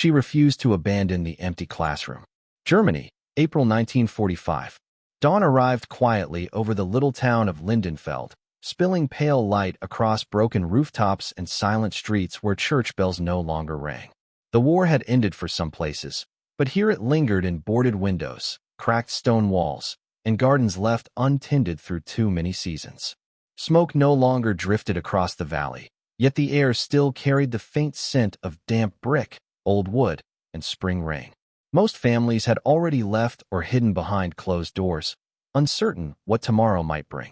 She refused to abandon the empty classroom. Germany, April 1945. Dawn arrived quietly over the little town of Lindenfeld, spilling pale light across broken rooftops and silent streets where church bells no longer rang. The war had ended for some places, but here it lingered in boarded windows, cracked stone walls, and gardens left untended through too many seasons. Smoke no longer drifted across the valley, yet the air still carried the faint scent of damp brick, old wood, and spring rain. Most families had already left or hidden behind closed doors, uncertain what tomorrow might bring.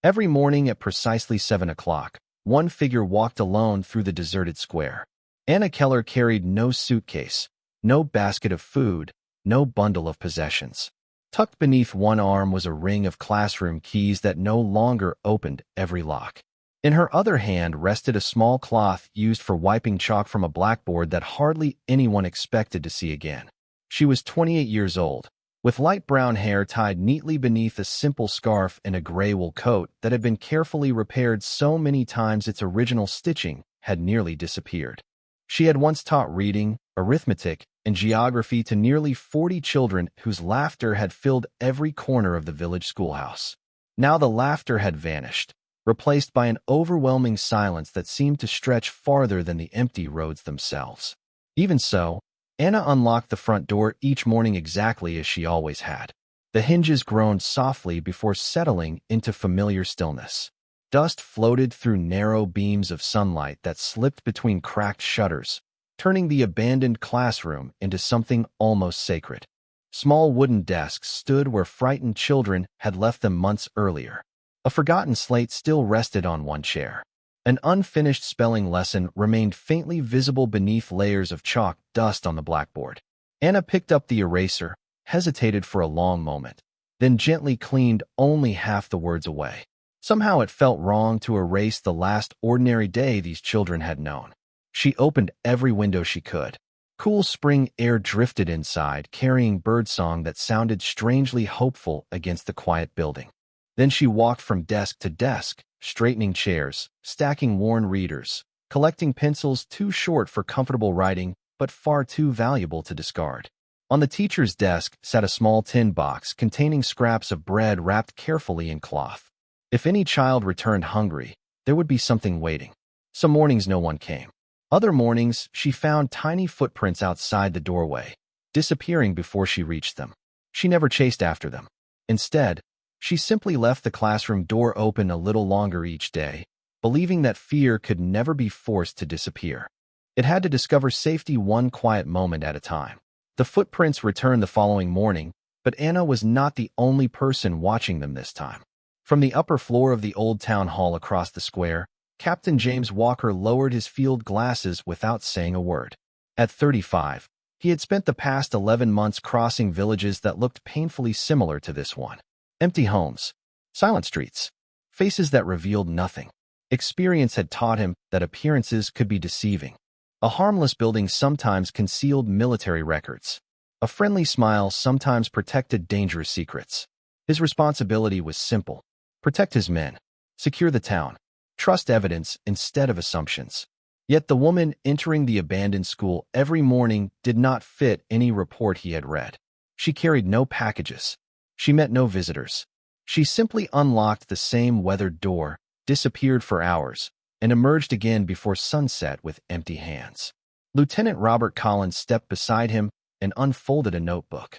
Every morning at precisely 7 o'clock, one figure walked alone through the deserted square. Anna Keller carried no suitcase, no basket of food, no bundle of possessions. Tucked beneath one arm was a ring of classroom keys that no longer opened every lock. In her other hand rested a small cloth used for wiping chalk from a blackboard that hardly anyone expected to see again. She was 28 years old, with light brown hair tied neatly beneath a simple scarf and a gray wool coat that had been carefully repaired so many times its original stitching had nearly disappeared. She had once taught reading, arithmetic, and geography to nearly 40 children whose laughter had filled every corner of the village schoolhouse. Now the laughter had vanished, replaced by an overwhelming silence that seemed to stretch farther than the empty roads themselves. Even so, Anna unlocked the front door each morning exactly as she always had. The hinges groaned softly before settling into familiar stillness. Dust floated through narrow beams of sunlight that slipped between cracked shutters, turning the abandoned classroom into something almost sacred. Small wooden desks stood where frightened children had left them months earlier. A forgotten slate still rested on one chair. An unfinished spelling lesson remained faintly visible beneath layers of chalk dust on the blackboard. Anna picked up the eraser, hesitated for a long moment, then gently cleaned only half the words away. Somehow it felt wrong to erase the last ordinary day these children had known. She opened every window she could. Cool spring air drifted inside, carrying birdsong that sounded strangely hopeful against the quiet building. Then she walked from desk to desk, straightening chairs, stacking worn readers, collecting pencils too short for comfortable writing but far too valuable to discard. On the teacher's desk sat a small tin box containing scraps of bread wrapped carefully in cloth. If any child returned hungry, there would be something waiting. Some mornings no one came. Other mornings, she found tiny footprints outside the doorway, disappearing before she reached them. She never chased after them. Instead, she simply left the classroom door open a little longer each day, believing that fear could never be forced to disappear. It had to discover safety one quiet moment at a time. The footprints returned the following morning, but Anna was not the only person watching them this time. From the upper floor of the old town hall across the square, Captain James Walker lowered his field glasses without saying a word. At 35, he had spent the past 11 months crossing villages that looked painfully similar to this one. Empty homes, silent streets, faces that revealed nothing. Experience had taught him that appearances could be deceiving. A harmless building sometimes concealed military records. A friendly smile sometimes protected dangerous secrets. His responsibility was simple: protect his men, secure the town, trust evidence instead of assumptions. Yet the woman entering the abandoned school every morning did not fit any report he had read. She carried no packages. She met no visitors. She simply unlocked the same weathered door, disappeared for hours, and emerged again before sunset with empty hands. Lieutenant Robert Collins stepped beside him and unfolded a notebook.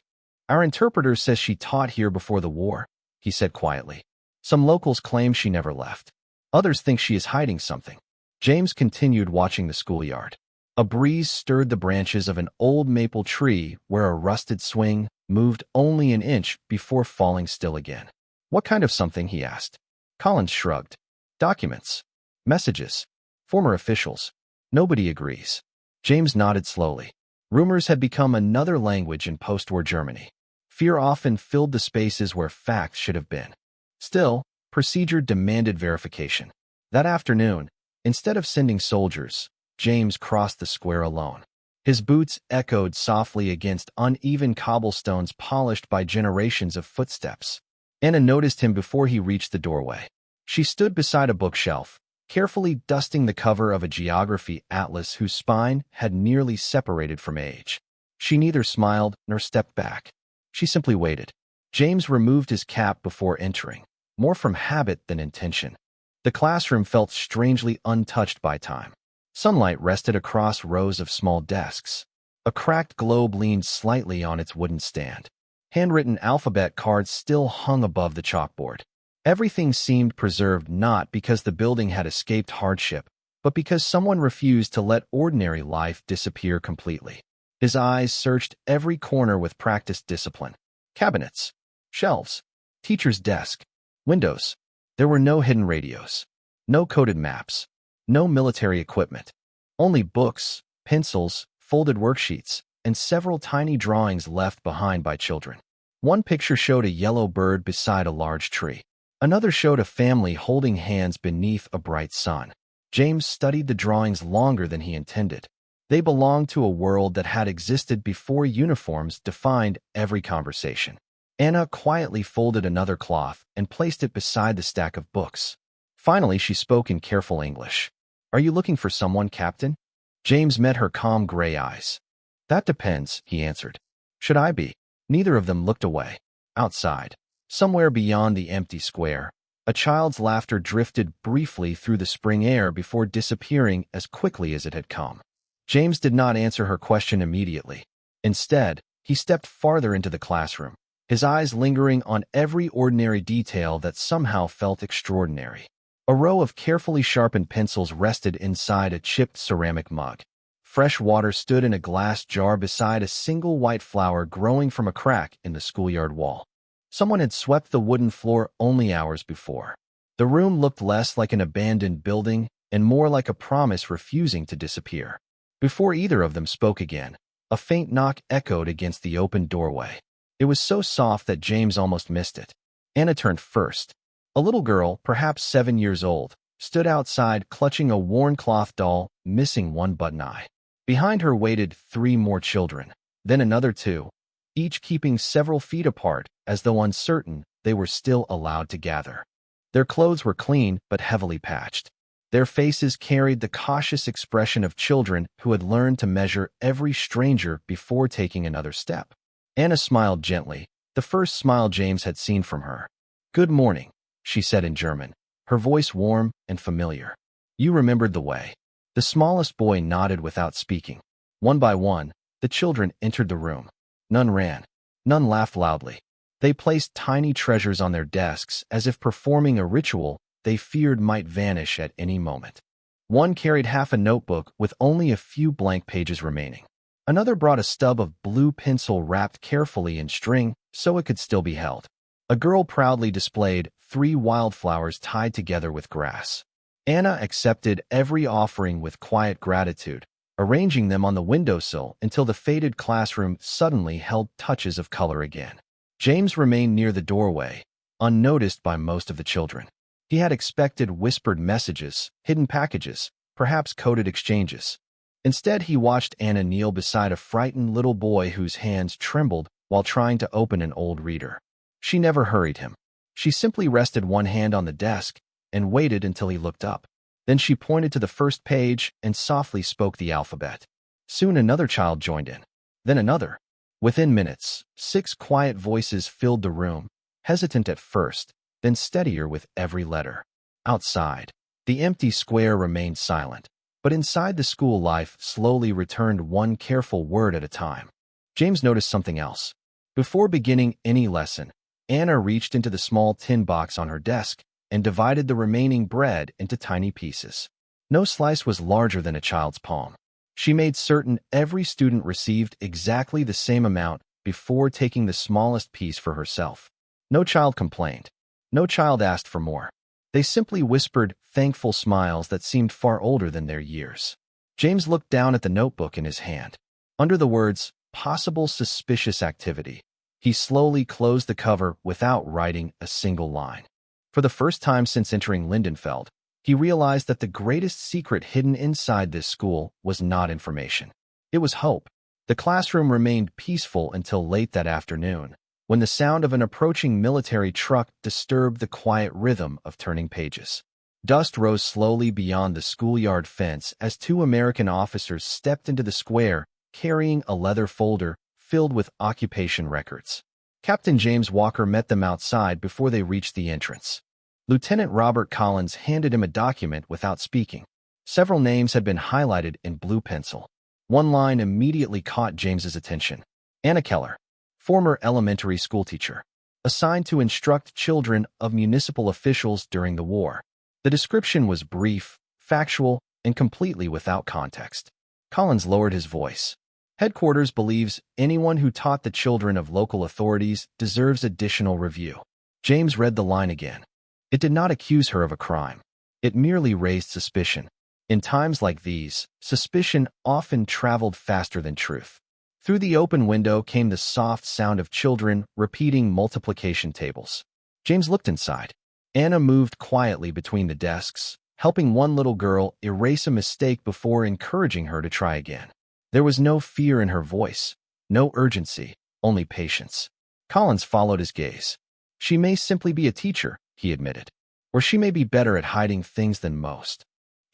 "Our interpreter says she taught here before the war," he said quietly. "Some locals claim she never left. Others think she is hiding something." James continued watching the schoolyard. A breeze stirred the branches of an old maple tree where a rusted swing moved only an inch before falling still again. "What kind of something?" he asked. Collins shrugged. "Documents. Messages. Former officials. Nobody agrees." James nodded slowly. Rumors had become another language in post-war Germany. Fear often filled the spaces where facts should have been. Still, procedure demanded verification. That afternoon, instead of sending soldiers, James crossed the square alone. His boots echoed softly against uneven cobblestones polished by generations of footsteps. Anna noticed him before he reached the doorway. She stood beside a bookshelf, carefully dusting the cover of a geography atlas whose spine had nearly separated from age. She neither smiled nor stepped back. She simply waited. James removed his cap before entering, more from habit than intention. The classroom felt strangely untouched by time. Sunlight rested across rows of small desks. A cracked globe leaned slightly on its wooden stand. Handwritten alphabet cards still hung above the chalkboard. Everything seemed preserved not because the building had escaped hardship, but because someone refused to let ordinary life disappear completely. His eyes searched every corner with practiced discipline. Cabinets, shelves, teacher's desk, windows. There were no hidden radios, no coded maps, no military equipment. Only books, pencils, folded worksheets, and several tiny drawings left behind by children. One picture showed a yellow bird beside a large tree. Another showed a family holding hands beneath a bright sun. James studied the drawings longer than he intended. They belonged to a world that had existed before uniforms defined every conversation. Anna quietly folded another cloth and placed it beside the stack of books. Finally, she spoke in careful English. "Are you looking for someone, Captain?" James met her calm gray eyes. "That depends," he answered. "Should I be?" Neither of them looked away. Outside, somewhere beyond the empty square, a child's laughter drifted briefly through the spring air before disappearing as quickly as it had come. James did not answer her question immediately. Instead, he stepped farther into the classroom, his eyes lingering on every ordinary detail that somehow felt extraordinary. A row of carefully sharpened pencils rested inside a chipped ceramic mug. Fresh water stood in a glass jar beside a single white flower growing from a crack in the schoolyard wall. Someone had swept the wooden floor only hours before. The room looked less like an abandoned building and more like a promise refusing to disappear. Before either of them spoke again, a faint knock echoed against the open doorway. It was so soft that James almost missed it. Anna turned first. A little girl, perhaps 7 years old, stood outside clutching a worn cloth doll, missing one button eye. Behind her waited 3 more children, then another 2, each keeping several feet apart as though uncertain they were still allowed to gather. Their clothes were clean but heavily patched. Their faces carried the cautious expression of children who had learned to measure every stranger before taking another step. Anna smiled gently, the first smile James had seen from her. "Good morning," she said in German, her voice warm and familiar. "You remembered the way." The smallest boy nodded without speaking. One by one, the children entered the room. None ran. None laughed loudly. They placed tiny treasures on their desks as if performing a ritual they feared might vanish at any moment. One carried half a notebook with only a few blank pages remaining. Another brought a stub of blue pencil wrapped carefully in string so it could still be held. A girl proudly displayed 3 wildflowers tied together with grass. Anna accepted every offering with quiet gratitude, arranging them on the windowsill until the faded classroom suddenly held touches of color again. James remained near the doorway, unnoticed by most of the children. He had expected whispered messages, hidden packages, perhaps coded exchanges. Instead, he watched Anna kneel beside a frightened little boy whose hands trembled while trying to open an old reader. She never hurried him. She simply rested one hand on the desk and waited until he looked up. Then she pointed to the first page and softly spoke the alphabet. Soon another child joined in. Then another. Within minutes, 6 quiet voices filled the room, hesitant at first, then steadier with every letter. Outside, the empty square remained silent, but inside the school life slowly returned one careful word at a time. James noticed something else. Before beginning any lesson, Anna reached into the small tin box on her desk and divided the remaining bread into tiny pieces. No slice was larger than a child's palm. She made certain every student received exactly the same amount before taking the smallest piece for herself. No child complained. No child asked for more. They simply whispered thankful smiles that seemed far older than their years. James looked down at the notebook in his hand. Under the words, "possible suspicious activity," he slowly closed the cover without writing a single line. For the first time since entering Lindenfeld, he realized that the greatest secret hidden inside this school was not information. It was hope. The classroom remained peaceful until late that afternoon, when the sound of an approaching military truck disturbed the quiet rhythm of turning pages. Dust rose slowly beyond the schoolyard fence as two American officers stepped into the square, carrying a leather folder filled with occupation records. Captain James Walker met them outside before they reached the entrance. Lieutenant Robert Collins handed him a document without speaking. Several names had been highlighted in blue pencil. One line immediately caught James's attention. Anna Keller, former elementary school teacher, assigned to instruct children of municipal officials during the war. The description was brief, factual, and completely without context. Collins lowered his voice. Headquarters believes anyone who taught the children of local authorities deserves additional review. James read the line again. It did not accuse her of a crime. It merely raised suspicion. In times like these, suspicion often traveled faster than truth. Through the open window came the soft sound of children repeating multiplication tables. James looked inside. Anna moved quietly between the desks, helping one little girl erase a mistake before encouraging her to try again. There was no fear in her voice, no urgency, only patience. Collins followed his gaze. She may simply be a teacher, he admitted, or she may be better at hiding things than most.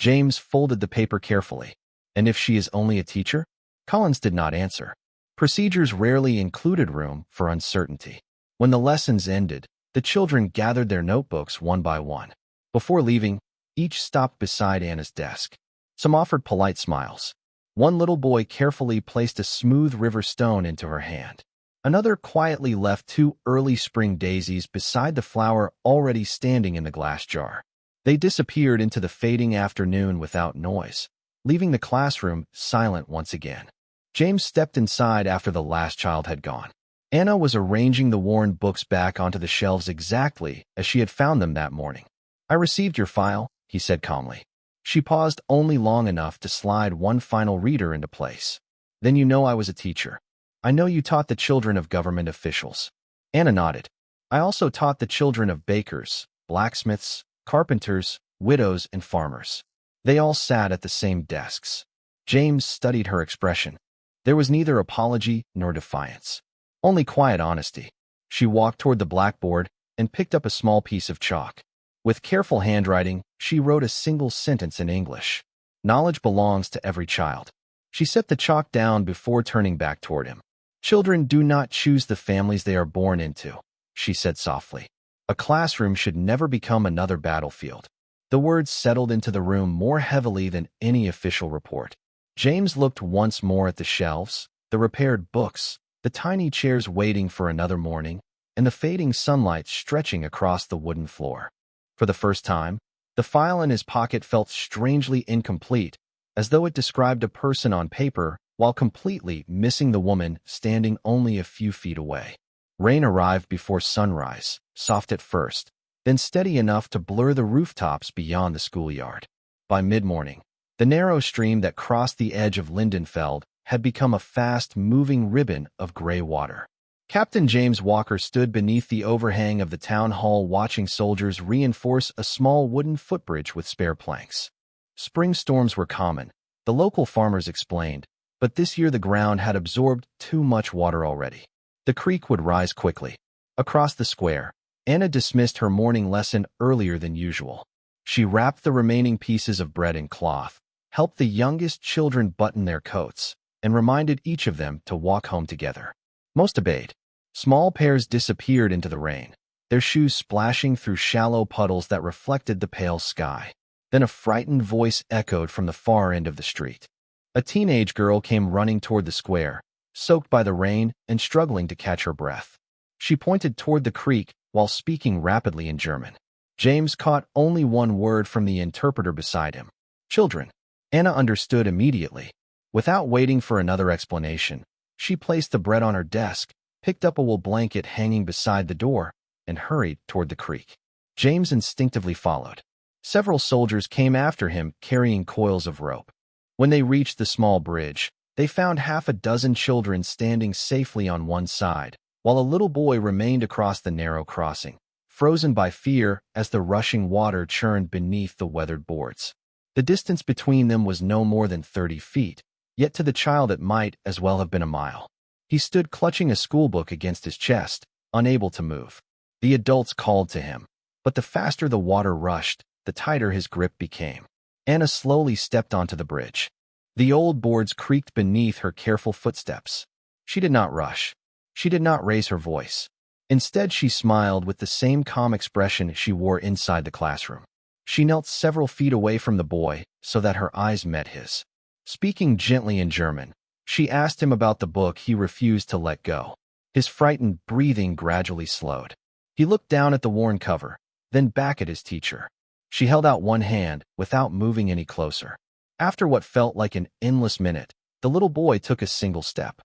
James folded the paper carefully. And if she is only a teacher? Collins did not answer. Procedures rarely included room for uncertainty. When the lessons ended, the children gathered their notebooks one by one. Before leaving, each stopped beside Anna's desk. Some offered polite smiles. One little boy carefully placed a smooth river stone into her hand. Another quietly left two early spring daisies beside the flower already standing in the glass jar. They disappeared into the fading afternoon without noise, leaving the classroom silent once again. James stepped inside after the last child had gone. Anna was arranging the worn books back onto the shelves exactly as she had found them that morning. "I received your file," he said calmly. She paused only long enough to slide one final reader into place. "Then you know I was a teacher. I know you taught the children of government officials." Anna nodded. "I also taught the children of bakers, blacksmiths, carpenters, widows, and farmers. They all sat at the same desks." James studied her expression. There was neither apology nor defiance, only quiet honesty. She walked toward the blackboard and picked up a small piece of chalk. With careful handwriting, she wrote a single sentence in English. "Knowledge belongs to every child." She set the chalk down before turning back toward him. "Children do not choose the families they are born into," she said softly. "A classroom should never become another battlefield." The words settled into the room more heavily than any official report. James looked once more at the shelves, the repaired books, the tiny chairs waiting for another morning, and the fading sunlight stretching across the wooden floor. For the first time, the file in his pocket felt strangely incomplete, as though it described a person on paper while completely missing the woman standing only a few feet away. Rain arrived before sunrise, soft at first, then steady enough to blur the rooftops beyond the schoolyard. By mid-morning, the narrow stream that crossed the edge of Lindenfeld had become a fast-moving ribbon of gray water. Captain James Walker stood beneath the overhang of the town hall watching soldiers reinforce a small wooden footbridge with spare planks. Spring storms were common, the local farmers explained, but this year the ground had absorbed too much water already. The creek would rise quickly. Across the square, Anna dismissed her morning lesson earlier than usual. She wrapped the remaining pieces of bread in cloth, helped the youngest children button their coats, and reminded each of them to walk home together. Most obeyed. Small pairs disappeared into the rain, their shoes splashing through shallow puddles that reflected the pale sky. Then a frightened voice echoed from the far end of the street. A teenage girl came running toward the square, soaked by the rain and struggling to catch her breath. She pointed toward the creek while speaking rapidly in German. James caught only one word from the interpreter beside him. "Children." Anna understood immediately. Without waiting for another explanation, she placed the bread on her desk, picked up a wool blanket hanging beside the door, and hurried toward the creek. James instinctively followed. Several soldiers came after him carrying coils of rope. When they reached the small bridge, they found half a dozen children standing safely on one side, while a little boy remained across the narrow crossing, frozen by fear as the rushing water churned beneath the weathered boards. The distance between them was no more than 30 feet, yet to the child it might as well have been a mile. He stood clutching a schoolbook against his chest, unable to move. The adults called to him, but the faster the water rushed, the tighter his grip became. Anna slowly stepped onto the bridge. The old boards creaked beneath her careful footsteps. She did not rush. She did not raise her voice. Instead, she smiled with the same calm expression she wore inside the classroom. She knelt several feet away from the boy so that her eyes met his. Speaking gently in German, she asked him about the book he refused to let go. His frightened breathing gradually slowed. He looked down at the worn cover, then back at his teacher. She held out one hand without moving any closer. After what felt like an endless minute, the little boy took a single step.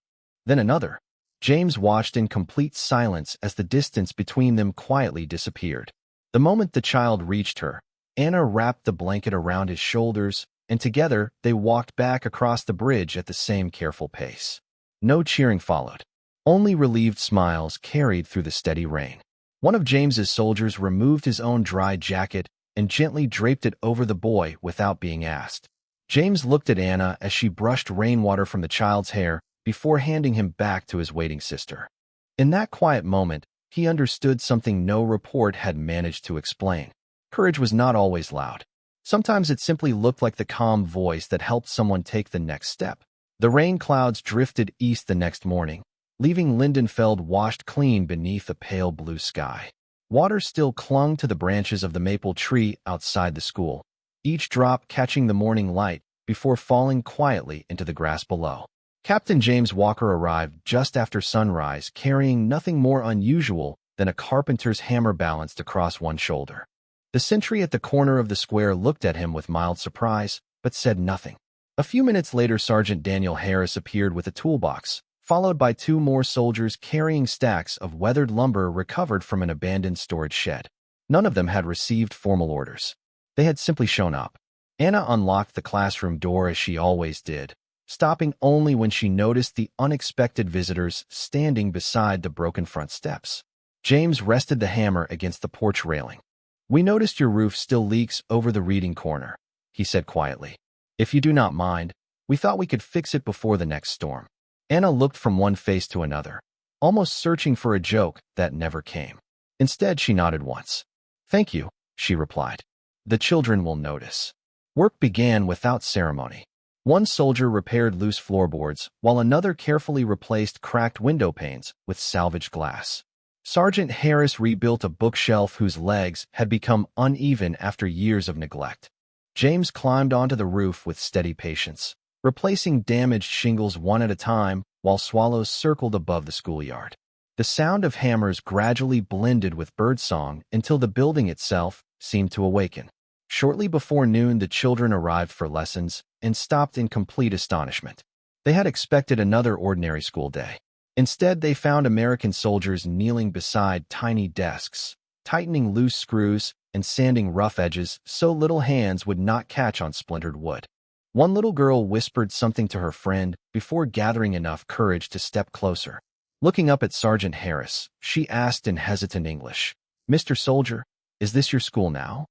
Then another. James watched in complete silence as the distance between them quietly disappeared. The moment the child reached her, Anna wrapped the blanket around his shoulders, and together they walked back across the bridge at the same careful pace. No cheering followed. Only relieved smiles carried through the steady rain. One of James's soldiers removed his own dry jacket and gently draped it over the boy without being asked. James looked at Anna as she brushed rainwater from the child's hair before handing him back to his waiting sister. In that quiet moment, he understood something no report had managed to explain. Courage was not always loud. Sometimes it simply looked like the calm voice that helped someone take the next step. The rain clouds drifted east the next morning, leaving Lindenfeld washed clean beneath a pale blue sky. Water still clung to the branches of the maple tree outside the school, each drop catching the morning light before falling quietly into the grass below. Captain James Walker arrived just after sunrise, carrying nothing more unusual than a carpenter's hammer balanced across one shoulder. The sentry at the corner of the square looked at him with mild surprise, but said nothing. A few minutes later, Sergeant Daniel Harris appeared with a toolbox, followed by two more soldiers carrying stacks of weathered lumber recovered from an abandoned storage shed. None of them had received formal orders. They had simply shown up. Anna unlocked the classroom door as she always did, stopping only when she noticed the unexpected visitors standing beside the broken front steps. James rested the hammer against the porch railing. "We noticed your roof still leaks over the reading corner," he said quietly. "If you do not mind, we thought we could fix it before the next storm." Anna looked from one face to another, almost searching for a joke that never came. Instead, she nodded once. "Thank you," she replied. "The children will notice." Work began without ceremony. One soldier repaired loose floorboards, while another carefully replaced cracked window panes with salvaged glass. Sergeant Harris rebuilt a bookshelf whose legs had become uneven after years of neglect. James climbed onto the roof with steady patience, replacing damaged shingles one at a time while swallows circled above the schoolyard. The sound of hammers gradually blended with birdsong until the building itself seemed to awaken. Shortly before noon, the children arrived for lessons and stopped in complete astonishment. They had expected another ordinary school day. Instead, they found American soldiers kneeling beside tiny desks, tightening loose screws and sanding rough edges so little hands would not catch on splintered wood. One little girl whispered something to her friend before gathering enough courage to step closer. Looking up at Sergeant Harris, she asked in hesitant English, "Mr. Soldier, is this your school now?"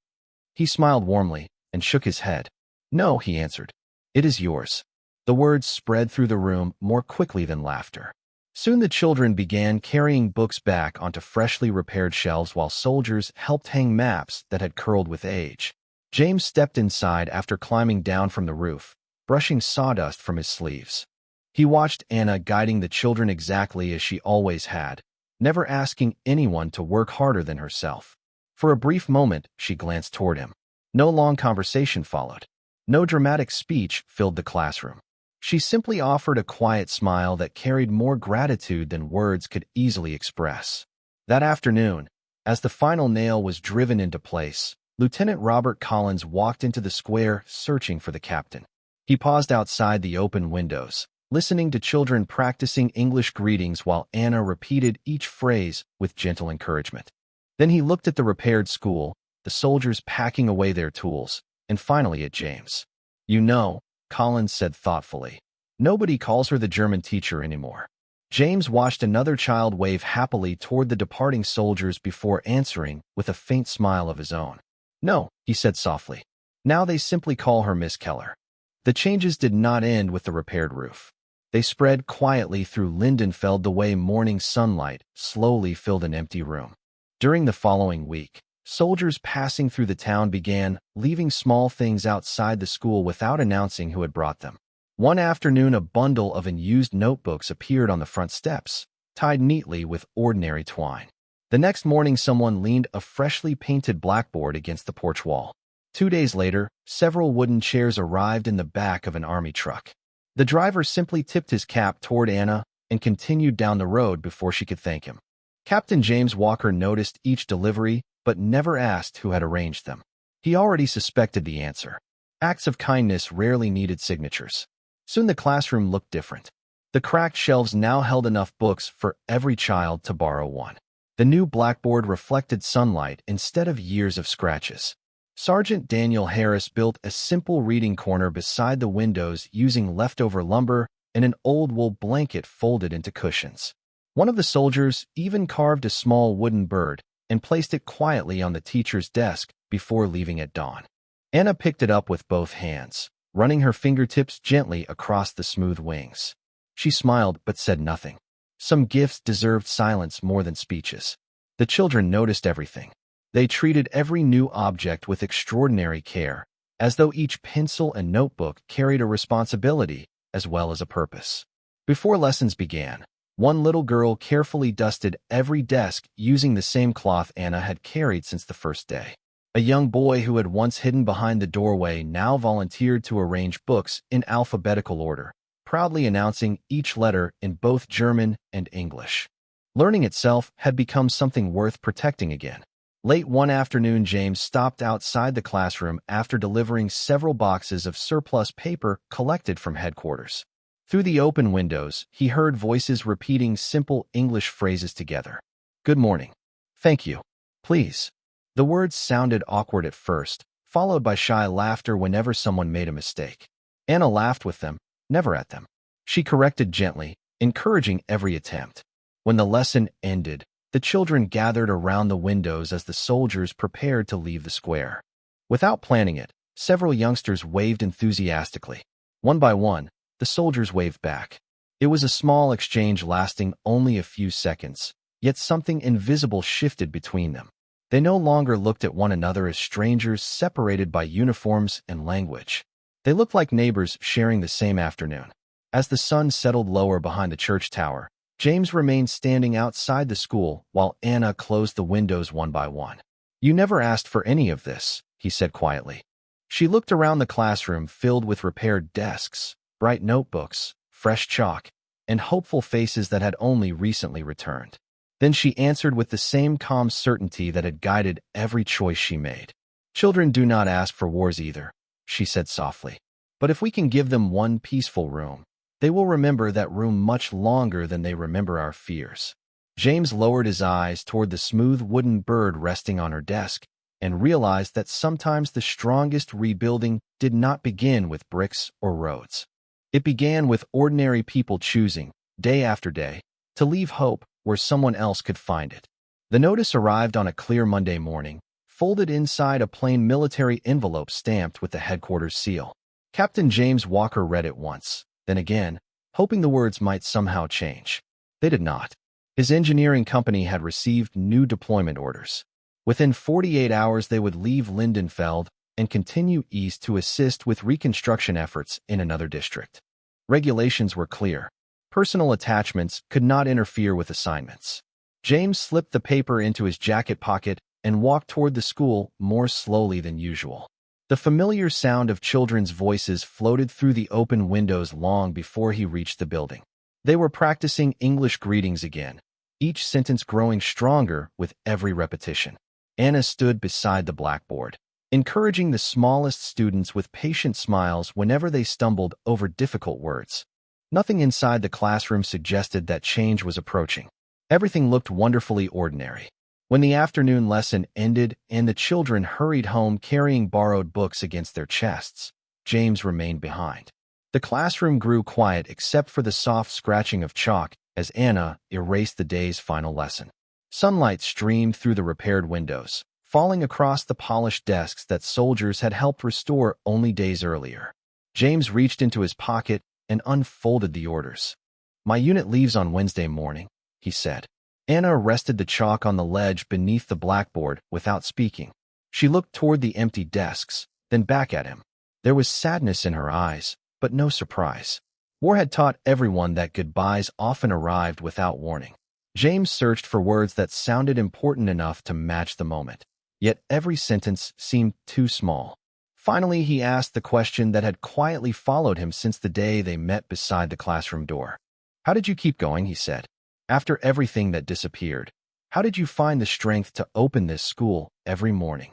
He smiled warmly and shook his head. "No," he answered. "It is yours." The words spread through the room more quickly than laughter. Soon the children began carrying books back onto freshly repaired shelves while soldiers helped hang maps that had curled with age. James stepped inside after climbing down from the roof, brushing sawdust from his sleeves. He watched Anna guiding the children exactly as she always had, never asking anyone to work harder than herself. For a brief moment, she glanced toward him. No long conversation followed. No dramatic speech filled the classroom. She simply offered a quiet smile that carried more gratitude than words could easily express. That afternoon, as the final nail was driven into place, Lieutenant Robert Collins walked into the square searching for the captain. He paused outside the open windows, listening to children practicing English greetings while Anna repeated each phrase with gentle encouragement. Then he looked at the repaired school, the soldiers packing away their tools, and finally at James. "You know," Collins said thoughtfully, "nobody calls her the German teacher anymore." James watched another child wave happily toward the departing soldiers before answering with a faint smile of his own. "No," he said softly. "Now they simply call her Miss Keller." The changes did not end with the repaired roof. They spread quietly through Lindenfeld the way morning sunlight slowly filled an empty room. During the following week, Soldiers passing through the town began, leaving small things outside the school without announcing who had brought them. One afternoon, a bundle of unused notebooks appeared on the front steps, tied neatly with ordinary twine. The next morning, someone leaned a freshly painted blackboard against the porch wall. 2 days later, several wooden chairs arrived in the back of an army truck. The driver simply tipped his cap toward Anna and continued down the road before she could thank him. Captain James Walker noticed each delivery, but never asked who had arranged them. He already suspected the answer. Acts of kindness rarely needed signatures. Soon the classroom looked different. The cracked shelves now held enough books for every child to borrow one. The new blackboard reflected sunlight instead of years of scratches. Sergeant Daniel Harris built a simple reading corner beside the windows using leftover lumber and an old wool blanket folded into cushions. One of the soldiers even carved a small wooden bird and placed it quietly on the teacher's desk before leaving at dawn. Anna picked it up with both hands, running her fingertips gently across the smooth wings. She smiled but said nothing. Some gifts deserved silence more than speeches. The children noticed everything. They treated every new object with extraordinary care, as though each pencil and notebook carried a responsibility as well as a purpose. Before lessons began, one little girl carefully dusted every desk using the same cloth Anna had carried since the first day. A young boy who had once hidden behind the doorway now volunteered to arrange books in alphabetical order, proudly announcing each letter in both German and English. Learning itself had become something worth protecting again. Late one afternoon, James stopped outside the classroom after delivering several boxes of surplus paper collected from headquarters. Through the open windows, he heard voices repeating simple English phrases together. Good morning. Thank you. Please. The words sounded awkward at first, followed by shy laughter whenever someone made a mistake. Anna laughed with them, never at them. She corrected gently, encouraging every attempt. When the lesson ended, the children gathered around the windows as the soldiers prepared to leave the square. Without planning it, several youngsters waved enthusiastically. One by one, the soldiers waved back. It was a small exchange lasting only a few seconds, yet something invisible shifted between them. They no longer looked at one another as strangers separated by uniforms and language. They looked like neighbors sharing the same afternoon. As the sun settled lower behind the church tower, James remained standing outside the school while Anna closed the windows one by one. You never asked for any of this, he said quietly. She looked around the classroom filled with repaired desks, bright notebooks, fresh chalk, and hopeful faces that had only recently returned. Then she answered with the same calm certainty that had guided every choice she made. Children do not ask for wars either, she said softly. But if we can give them one peaceful room, they will remember that room much longer than they remember our fears. James lowered his eyes toward the smooth wooden bird resting on her desk and realized that sometimes the strongest rebuilding did not begin with bricks or roads. It began with ordinary people choosing, day after day, to leave hope where someone else could find it. The notice arrived on a clear Monday morning, folded inside a plain military envelope stamped with the headquarters seal. Captain James Walker read it once, then again, hoping the words might somehow change. They did not. His engineering company had received new deployment orders. Within 48 hours, they would leave Lindenfeld and continue east to assist with reconstruction efforts in another district. Regulations were clear. Personal attachments could not interfere with assignments. James slipped the paper into his jacket pocket and walked toward the school more slowly than usual. The familiar sound of children's voices floated through the open windows long before he reached the building. They were practicing English greetings again, each sentence growing stronger with every repetition. Anna stood beside the blackboard, encouraging the smallest students with patient smiles whenever they stumbled over difficult words. Nothing inside the classroom suggested that change was approaching. Everything looked wonderfully ordinary. When the afternoon lesson ended and the children hurried home carrying borrowed books against their chests, James remained behind. The classroom grew quiet except for the soft scratching of chalk as Anna erased the day's final lesson. Sunlight streamed through the repaired windows, falling across the polished desks that soldiers had helped restore only days earlier. James reached into his pocket and unfolded the orders. My unit leaves on Wednesday morning, he said. Anna rested the chalk on the ledge beneath the blackboard without speaking. She looked toward the empty desks, then back at him. There was sadness in her eyes, but no surprise. War had taught everyone that goodbyes often arrived without warning. James searched for words that sounded important enough to match the moment. Yet every sentence seemed too small. Finally, he asked the question that had quietly followed him since the day they met beside the classroom door. "How did you keep going?" he said. "After everything that disappeared, how did you find the strength to open this school every morning?"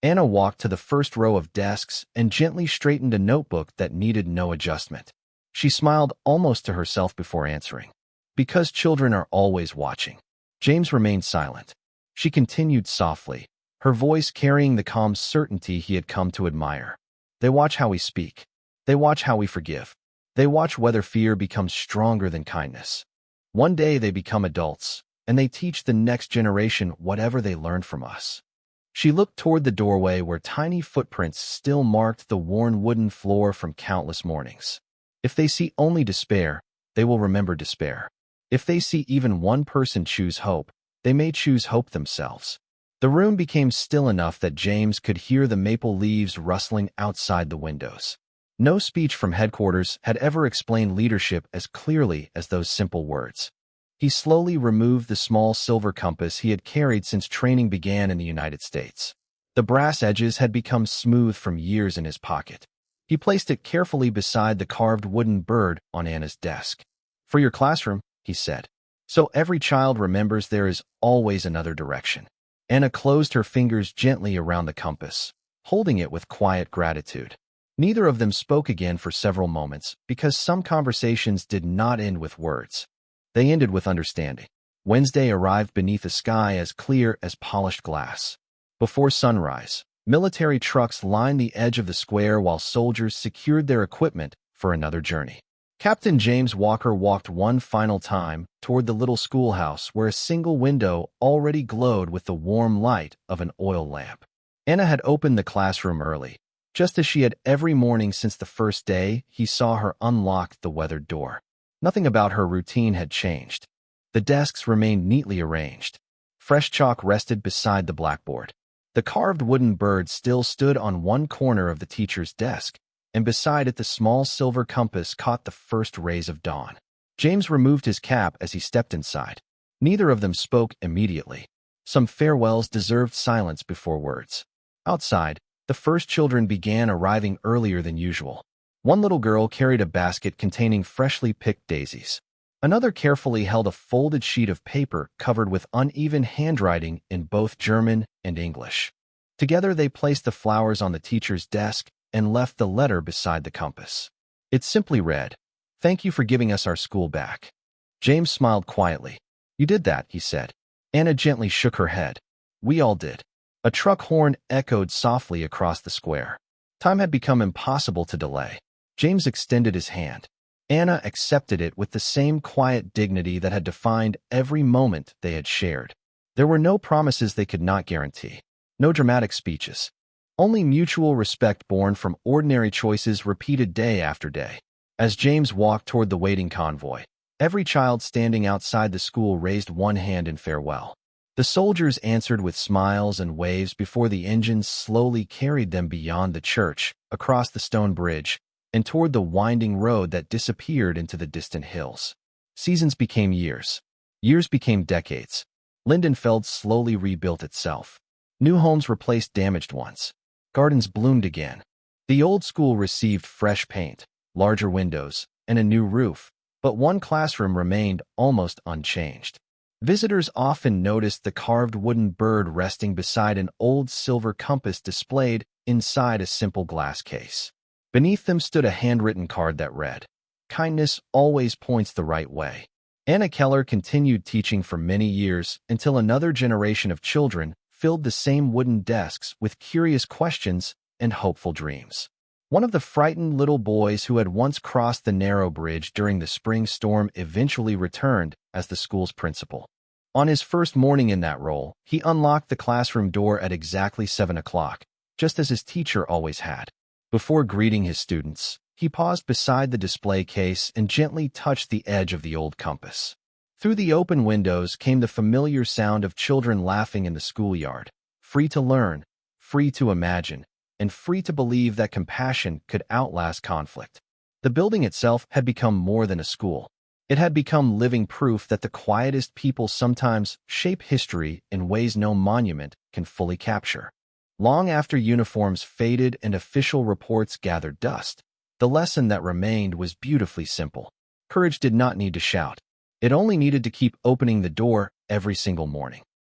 Anna walked to the first row of desks and gently straightened a notebook that needed no adjustment. She smiled almost to herself before answering. "Because children are always watching." James remained silent. She continued softly, her voice carrying the calm certainty he had come to admire. "They watch how we speak. They watch how we forgive. They watch whether fear becomes stronger than kindness. One day they become adults, and they teach the next generation whatever they learned from us." She looked toward the doorway where tiny footprints still marked the worn wooden floor from countless mornings. If they see only despair, they will remember despair. If they see even one person choose hope, they may choose hope themselves. The room became still enough that James could hear the maple leaves rustling outside the windows. No speech from headquarters had ever explained leadership as clearly as those simple words. He slowly removed the small silver compass he had carried since training began in the United States. The brass edges had become smooth from years in his pocket. He placed it carefully beside the carved wooden bird on Anna's desk. "For your classroom," he said. "So every child remembers there is always another direction." Anna closed her fingers gently around the compass, holding it with quiet gratitude. Neither of them spoke again for several moments because some conversations did not end with words. They ended with understanding. Wednesday arrived beneath a sky as clear as polished glass. Before sunrise, military trucks lined the edge of the square while soldiers secured their equipment for another journey. Captain James Walker walked one final time toward the little schoolhouse where a single window already glowed with the warm light of an oil lamp. Anna had opened the classroom early. Just as she had every morning since the first day, he saw her unlock the weathered door. Nothing about her routine had changed. The desks remained neatly arranged. Fresh chalk rested beside the blackboard. The carved wooden bird still stood on one corner of the teacher's desk, and beside it the small silver compass caught the first rays of dawn. James removed his cap as he stepped inside. Neither of them spoke immediately. Some farewells deserved silence before words. Outside, the first children began arriving earlier than usual. One little girl carried a basket containing freshly picked daisies. Another carefully held a folded sheet of paper covered with uneven handwriting in both German and English. Together they placed the flowers on the teacher's desk and left the letter beside the compass. It simply read, "Thank you for giving us our school back." James smiled quietly. "You did that," he said. Anna gently shook her head. "We all did." A truck horn echoed softly across the square. Time had become impossible to delay. James extended his hand. Anna accepted it with the same quiet dignity that had defined every moment they had shared. There were no promises they could not guarantee, no dramatic speeches, only mutual respect born from ordinary choices repeated day after day. As James walked toward the waiting convoy, every child standing outside the school raised one hand in farewell. The soldiers answered with smiles and waves before the engines slowly carried them beyond the church, across the stone bridge, and toward the winding road that disappeared into the distant hills. Seasons became years. Years became decades. Lindenfeld slowly rebuilt itself. New homes replaced damaged ones. Gardens bloomed again. The old school received fresh paint, larger windows, and a new roof, but one classroom remained almost unchanged. Visitors often noticed the carved wooden bird resting beside an old silver compass displayed inside a simple glass case. Beneath them stood a handwritten card that read, "Kindness always points the right way." Anna Keller continued teaching for many years until another generation of children filled the same wooden desks with curious questions and hopeful dreams. One of the frightened little boys who had once crossed the narrow bridge during the spring storm eventually returned as the school's principal. On his first morning in that role, he unlocked the classroom door at exactly 7 o'clock, just as his teacher always had. Before greeting his students, he paused beside the display case and gently touched the edge of the old compass. Through the open windows came the familiar sound of children laughing in the schoolyard, free to learn, free to imagine, and free to believe that compassion could outlast conflict. The building itself had become more than a school. It had become living proof that the quietest people sometimes shape history in ways no monument can fully capture. Long after uniforms faded and official reports gathered dust, the lesson that remained was beautifully simple. Courage did not need to shout. It only needed to keep opening the door every single morning.